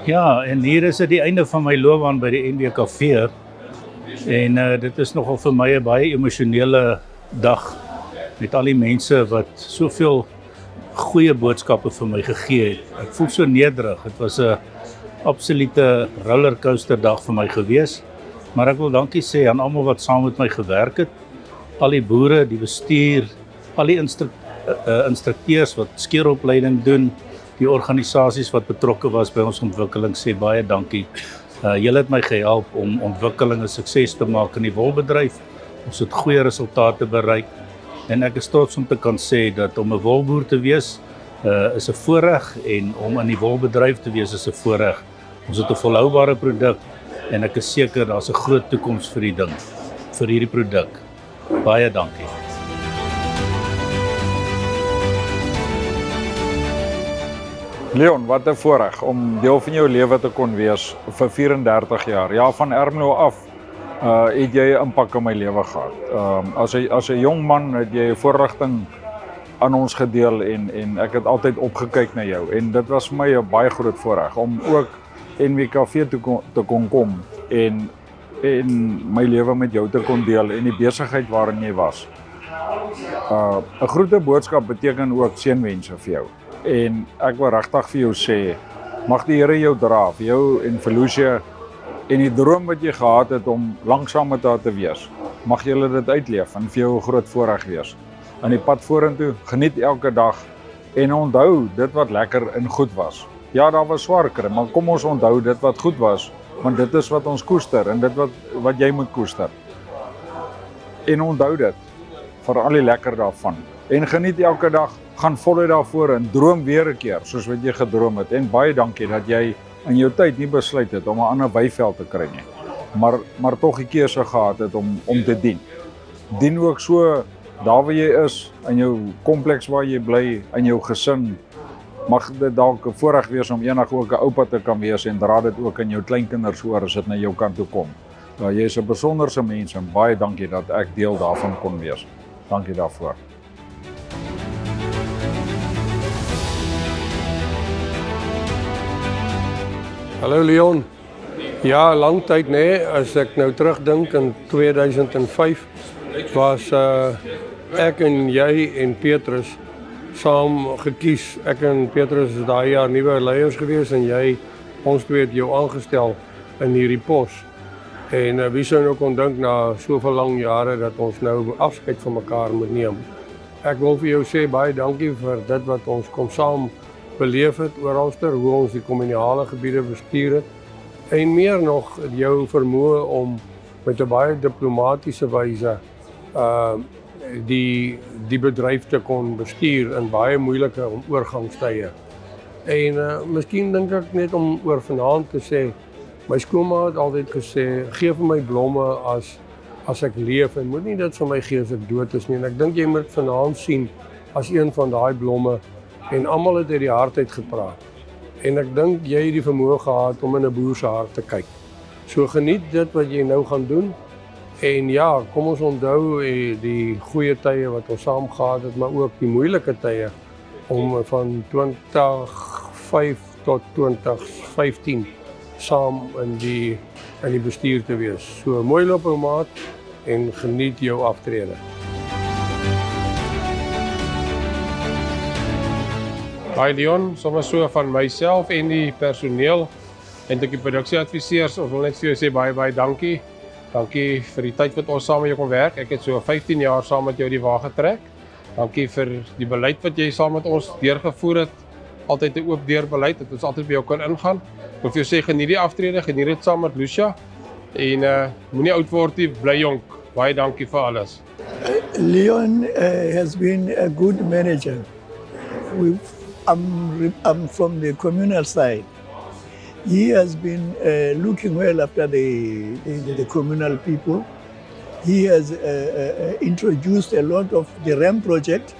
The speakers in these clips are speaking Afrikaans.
Ja, en hier is dit die einde van my loopbaan by die NWKV en dit is nogal vir my 'n baie emosionele dag met al die mense wat soveel goeie boodskappe vir my gegee het. Ek voel so nederig. Dit was 'n absolute rollercoaster dag vir my gewees, maar ek wil dankie sê aan almal wat saam met my gewerk het, al die boere, die bestuur, al die instrukteurs wat skieropleiding doen, die organisasies wat betrokke was by ons ontwikkeling, sê baie dankie. Julle het my gehelp om ontwikkeling 'n sukses te maak in die wolbedryf. Ons het goeie resultate bereik en ek is trots om te kan sê dat om 'n wolboer te wees is 'n voorreg en om in die wolbedryf te wees is 'n voorreg. Ons het 'n volhoubare produk en ek is seker daar's 'n groot toekoms vir die ding, vir hierdie produk. Baie dankie. Leon, wat 'n voorreg om deel van jou lewe te kon wees vir 34 jaar. Ja, van Ermelo af het jy 'n impak in my lewe gehad. As 'n jong man het jy 'n voorrigting aan ons gedeel en ek het altyd opgekyk na jou en dit was vir my 'n baie groot voorreg om ook NWKV te kon kom en my lewe met jou te kon deel en die besigheid waarin jy was. 'n Groete boodskap beteken ook seënwense vir jou. En ek wil regtig vir jou sê, mag die Here jou dra, vir jou en vir Lucia en die droom wat jy gehad het om lanksaam met haar te wees. Mag julle dit uitleef en vir jou 'n groot voorreg wees. Aan die pad vorentoe, geniet elke dag en onthou dit wat lekker en goed was. Ja, daar was swaar kry, maar kom ons onthou dit wat goed was, want dit is wat ons koester en dit wat jy moet koester. En onthou dit, vir al die lekker daarvan. En geniet elke dag, gaan voluit daarvoor en droom weer 'n keer, soos wat jy gedroom het. En baie dankie dat jy in jou tyd nie besluit het om 'n ander weiveld te kry nie. Maar tog die keuse gehad het om te dien. Dien ook so daar waar jy is, in jou kompleks waar jy bly, in jou gesin. Mag dit dalk 'n voorreg wees om eendag ook 'n oupa te kan wees en dra dit ook aan jou kleinkinders oor as dit na jou kant toe kom. Ja, jy is 'n besonderse mens en baie dankie dat ek deel daarvan kon wees. Dankie daarvoor. Hallo Leon. Ja, lang tyd as ek nou terugdink in 2005 was ek en jy en Petrus saam gekies. Ek en Petrus is daai jaar nuwe leiers gewees en ons twee het jou aangestel in hierdie pos. En wie sou nou kon dink na soveel lang jare dat ons nou afskeid van mekaar moet neem. Ek wil vir jou sê baie dankie vir dit wat ons kom saam beleef het oralster, hoe ons die kommunale gebiede bestuur het en meer nog jou vermoë om met 'n baie diplomatisiese wyse die bedryf te kon bestuur in baie moeilike oorgangstye. En miskien dink ek net om oor vanaand te sê, my skoonma het altyd gesê, gee vir my blomme as ek leef en moet nie dit vir my gee as ek dood is nie. En ek dink jy moet vanaand sien as een van daai blomme en almal het uit die hart uit gepraat. En ek dink jy het die vermoë gehad om in 'n boer se hart te kyk. So geniet dit wat jy nou gaan doen. En ja, kom ons onthou die goeie tye wat ons saam gehad het, maar ook die moeilike tye om van 2005 tot 2015 saam in die bestuur te wees. So mooi loop ou maat en geniet jou aftrede. Hi Leon, sommer so van myself en die personeel en die produksieadviseurs, ons wil net vir jou sê baie dankie. Dankie vir die tyd wat ons saam met jou kon werk. Ek het so 15 jaar saam met jou die wa getrek. Dankie vir die beleid wat jy saam met ons deurgevoer het. Altyd 'n oop deur beleid dat ons altyd by jou kan ingaan. Ek wil vir jou sê geniet die aftrede, geniet dit saam met Lucia en moenie oud word nie, bly jonk. Baie dankie vir alles. Leon has been a good manager. I'm from the communal side. He has been looking well after the communal people. He has introduced a lot of the RAM project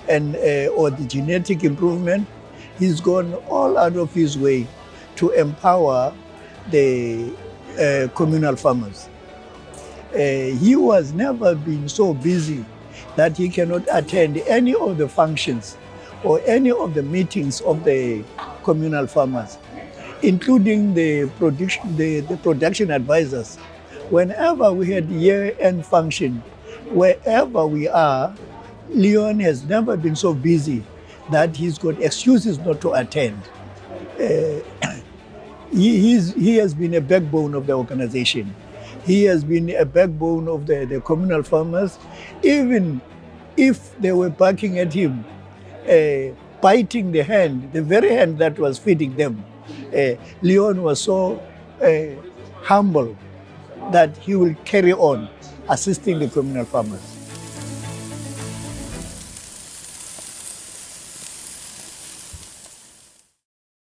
or the genetic improvement. He's gone all out of his way to empower the communal farmers. He was never been so busy that he cannot attend any of the functions or any of the meetings of the communal farmers. including the production advisors. Whenever we had year-end function, wherever we are, Leon has never been so busy that he's got excuses not to attend. He has been a backbone of the organization. He has been a backbone of the communal farmers. Even if they were barking at him, biting the hand, the very hand that was feeding them, Leon was so humble that he will carry on assisting the communal farmers.